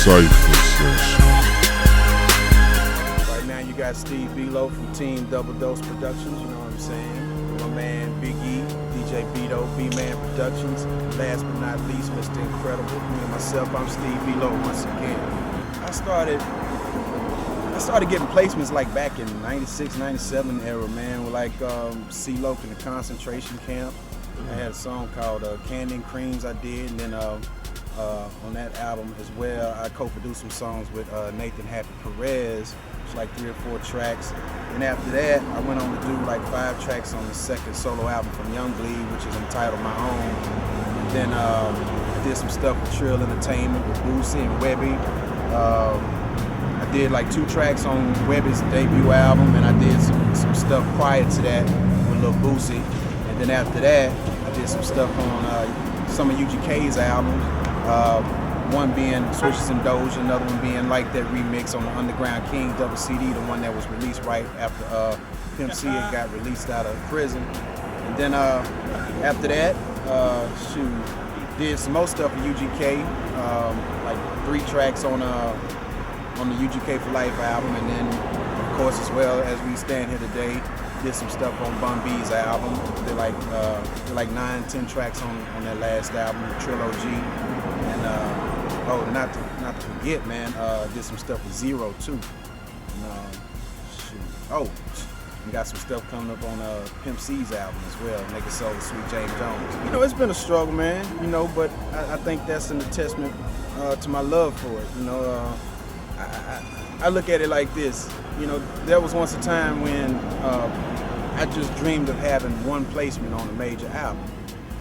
Cypher Cesshun. Right now you got Steve Below from Team Dopest Productions, you know what I'm saying? My man Big E, DJ Beto, B-Man Productions. Last but not least, Mr. Incredible. Me and myself, I'm Steve Below once again. I started getting placements like back in 96, 97 era, man, with like C-Loc in the concentration camp. I had a song called Candy and Creams I did, and then on that album as well, I co-produced some songs with Nathan Happy Perez, which like 3 or 4 tracks. And after that, I went on to do like 5 tracks on the second solo album from Young Bleed, which is entitled My Own. And then I did some stuff with Trill Entertainment with Boosie and Webby. I did like 2 tracks on Webby's debut album, and I did some stuff prior to that with Lil Boosie. And then after that, I did some stuff on some of UGK's albums. One being Switches and Doja, another one being Like That remix on the Underground King double CD, the one that was released right after Pimp C had got released out of prison. And then after that, did some more stuff with UGK, like 3 tracks on the UGK for Life album, and then of course as well as we stand here today, did some stuff on Bun B's album. Did like 9-10 tracks on that last album, Trilogy. And not to forget, man, did some stuff with Zero too. And, we got some stuff coming up on Pimp C's album as well, Nigga Soul the Sweet James Jones. You know, it's been a struggle, man, you know, but I think that's an attestament to my love for it. You know, I look at it like this. You know, there was once a time when I just dreamed of having 1 placement on a major album.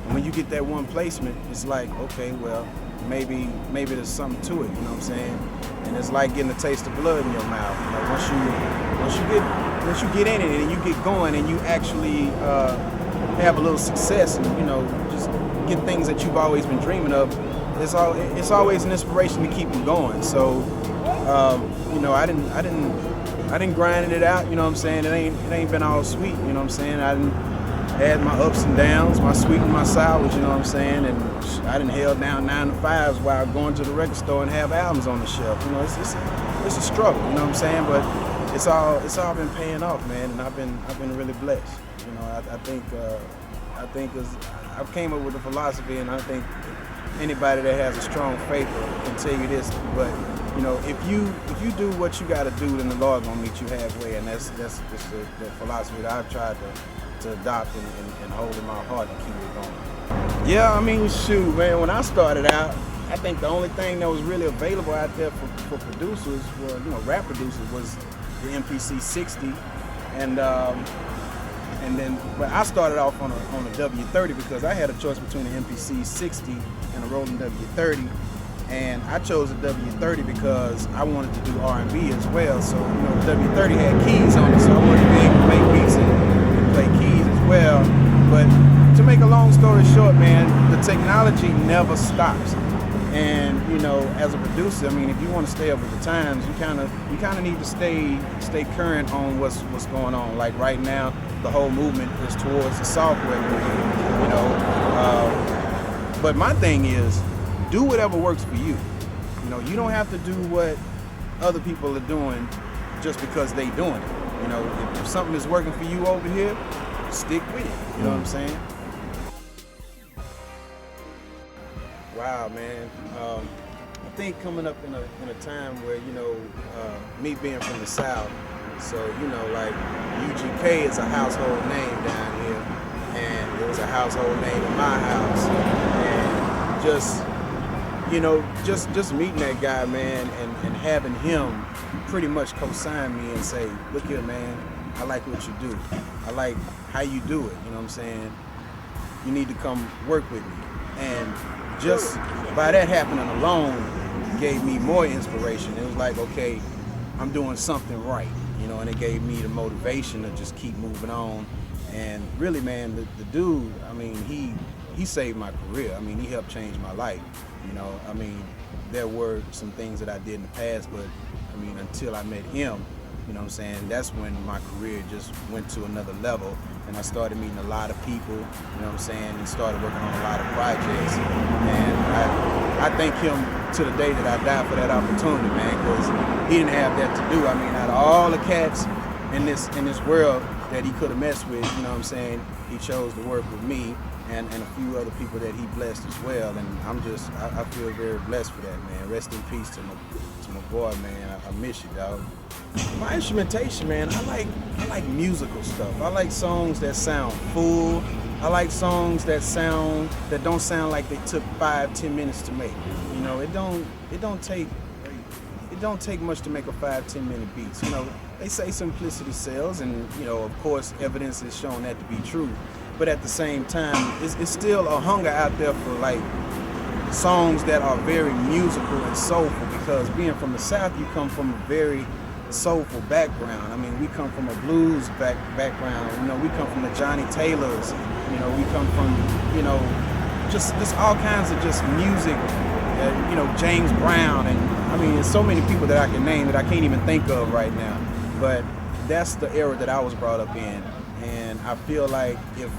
And when you get that 1 placement, it's like, okay, well, maybe there's something to it, you know what I'm saying? And it's like getting a taste of blood in your mouth. You know, once you get in it and you get going and you actually have a little success and, you know, just get things that you've always been dreaming of, it's always an inspiration to keep you going. So, you know, I didn't grind it out, you know what I'm saying? It ain't been all sweet, you know what I'm saying? I didn't had my ups and downs, my sweet and my sours, you know what I'm saying? And I done held down 9 to 5s while going to the record store and have albums on the shelf. You know, it's a struggle, you know what I'm saying? But it's all been paying off, man, and I've been really blessed. You know, I think I've came up with a philosophy, and I think anybody that has a strong faith can tell you this, but you know, if you do what you got to do, then the Lord gonna meet you halfway, and that's just the philosophy that I've tried to adopt and hold in my heart and keep it going. Yeah, I mean, shoot, man, when I started out, I think the only thing that was really available out there for producers, well, you know, rap producers, was the MPC 60, and then, but I started off on a W30 because I had a choice between the MPC 60 and a Roland W30. And I chose a W30 because I wanted to do R&B as well. So, you know, the W30 had keys on it, so I wanted to be able to make beats and play keys as well. But to make a long story short, man, the technology never stops. And, you know, as a producer, I mean, if you want to stay up with the times, you kind of need to stay current on what's going on. Like right now, the whole movement is towards the software movement, you know. But my thing is, do whatever works for you. You know, you don't have to do what other people are doing just because they doing it. You know, if something is working for you over here, stick with it. You know what I'm saying? Wow, man. I think coming up in a time where, you know, me being from the South, so, you know, like UGK is a household name down here, and it was a household name in my house, and just, you know, just meeting that guy, man, and having him pretty much co-sign me and say, look here, man, I like what you do. I like how you do it, you know what I'm saying? You need to come work with me. And just by that happening alone gave me more inspiration. It was like, okay, I'm doing something right, you know, and it gave me the motivation to just keep moving on. And really, man, the dude, I mean, he saved my career. I mean, he helped change my life. You know, I mean, there were some things that I did in the past, but I mean, until I met him, you know what I'm saying, that's when my career just went to another level. and I started meeting a lot of people, you know what I'm saying, and started working on a lot of projects. And I thank him to the day that I die for that opportunity, man, because he didn't have that to do. I mean, out of all the cats in this world that he could have messed with, you know what I'm saying, he chose to work with me and a few other people that he blessed as well. And I feel very blessed for that, man. Rest in peace to my boy, man. I miss you, dog. My instrumentation, man, I like musical stuff. I like songs that sound full. I like songs that don't sound like they took 5-10 minutes to make. You know, it don't take much to make a 5-10 minute beats. You know, they say simplicity sells, and you know, of course, evidence is showing that to be true. But at the same time, it's still a hunger out there for like songs that are very musical and soulful, because being from the South, you come from a very soulful background. I mean, we come from a blues background. You know, we come from the Johnny Taylors. You know, we come from, you know, just all kinds of just music. You know, James Brown, and I mean, there's so many people that I can name that I can't even think of right now. But that's the era that I was brought up in, and I feel like if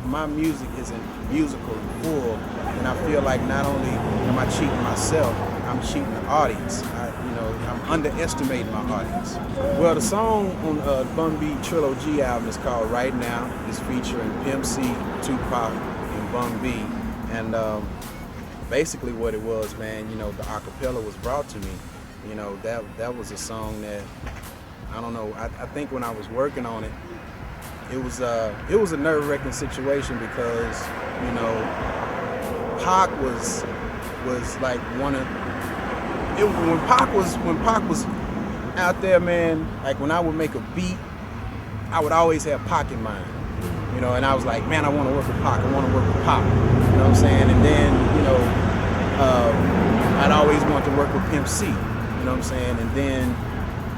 my music isn't musical and full, then I feel like not only am I cheating myself, I'm cheating the audience. I'm underestimating my audience. Well, the song on Bun B Trilogy album is called Right Now. It's featuring Pimp C, Tupac, and Bun B. And basically what it was, man, you know, the acapella was brought to me. You know, that was a song that, I don't know, I think when I was working on it, it was a nerve-wracking situation, because, you know, Pac was like one of when Pac was out there, man. Like when I would make a beat, I would always have Pac in mind, you know. And I was like, man, I want to work with Pac. I want to work with Pac. You know what I'm saying? And then, you know, I'd always want to work with Pimp C. You know what I'm saying? And then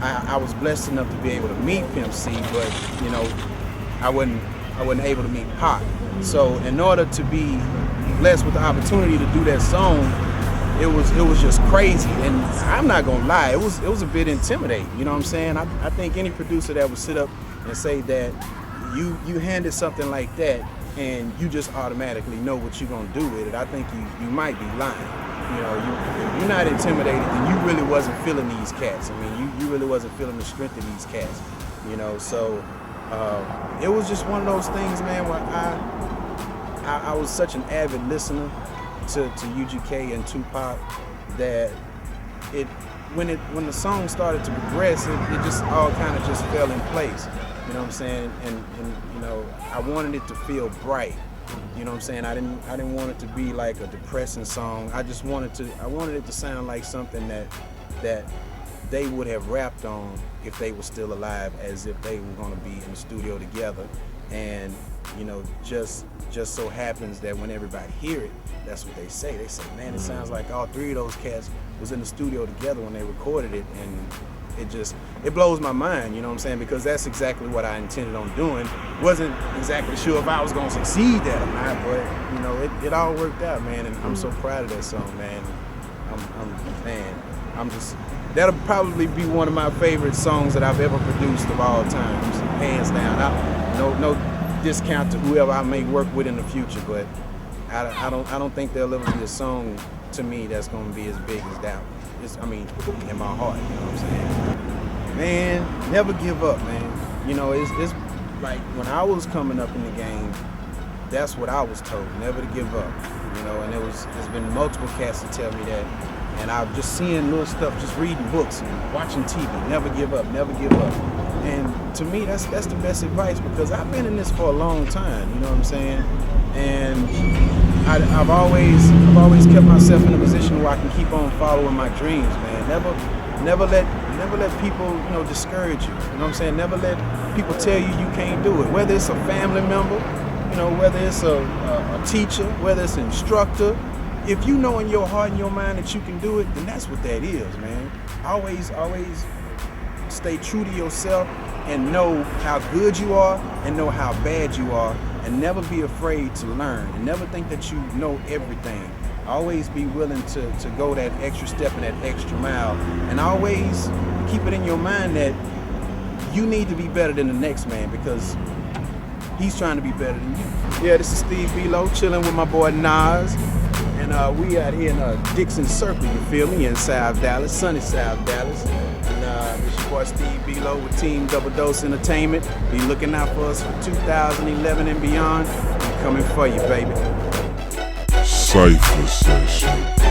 I was blessed enough to be able to meet Pimp C, but you know, I wasn't able to meet Pac. So in order to be blessed with the opportunity to do that song, it was just crazy. And I'm not gonna lie, it was a bit intimidating. You know what I'm saying? I think any producer that would sit up and say that you handed something like that and you just automatically know what you're gonna do with it, I think you might be lying. You know, if you're not intimidated, then you really wasn't feeling these cats. I mean, you really wasn't feeling the strength of these cats. You know, so it was just one of those things, man, where I was such an avid listener to UGK and Tupac that when the song started to progress, it just all kind of just fell in place. You know what I'm saying? And you know, I wanted it to feel bright. You know what I'm saying? I didn't want it to be like a depressing song. I wanted it to sound like something that they would have rapped on if they were still alive, as if they were going to be in the studio together. And you know, just so happens that when everybody hear it, that's what they say. They say, man, it sounds like all three of those cats was in the studio together when they recorded it. And it blows my mind, you know what I'm saying? Because that's exactly what I intended on doing. Wasn't exactly sure if I was gonna succeed that or not, but you know, it all worked out, man. And I'm so proud of that song, man. That'll probably be one of my favorite songs that I've ever produced of all times, hands down. No discount to whoever I may work with in the future, but I don't think there'll ever be a song to me that's gonna be as big as that. In my heart, you know what I'm saying? Man, never give up, man. You know, it's like when I was coming up in the game, that's what I was told, never to give up. You know, and there's been multiple cats to tell me that. And I'm just seeing little stuff, just reading books and watching TV, never give up, never give up. And to me, that's the best advice, because I've been in this for a long time, you know what I'm saying? And I've always kept myself in a position where I can keep on following my dreams, man. Never let people, you know, discourage you. You know what I'm saying? Never let people tell you can't do it. Whether it's a family member, you know, whether it's a teacher, whether it's an instructor. If you know in your heart and your mind that you can do it, then that's what that is, man. Always stay true to yourself and know how good you are and know how bad you are, and never be afraid to learn, and never think that you know everything. Always be willing to go that extra step and that extra mile, and always keep it in your mind that you need to be better than the next man, because he's trying to be better than you. Yeah, this is Steve Below, chilling with my boy Nas. And we out here in Dixon Circle, you feel me, in South Dallas, sunny South Dallas. And this your boy Steve Below with Team Double Dose Entertainment. Be looking out for us for 2011 and beyond. I'm coming for you, baby. Cypher Cesshun.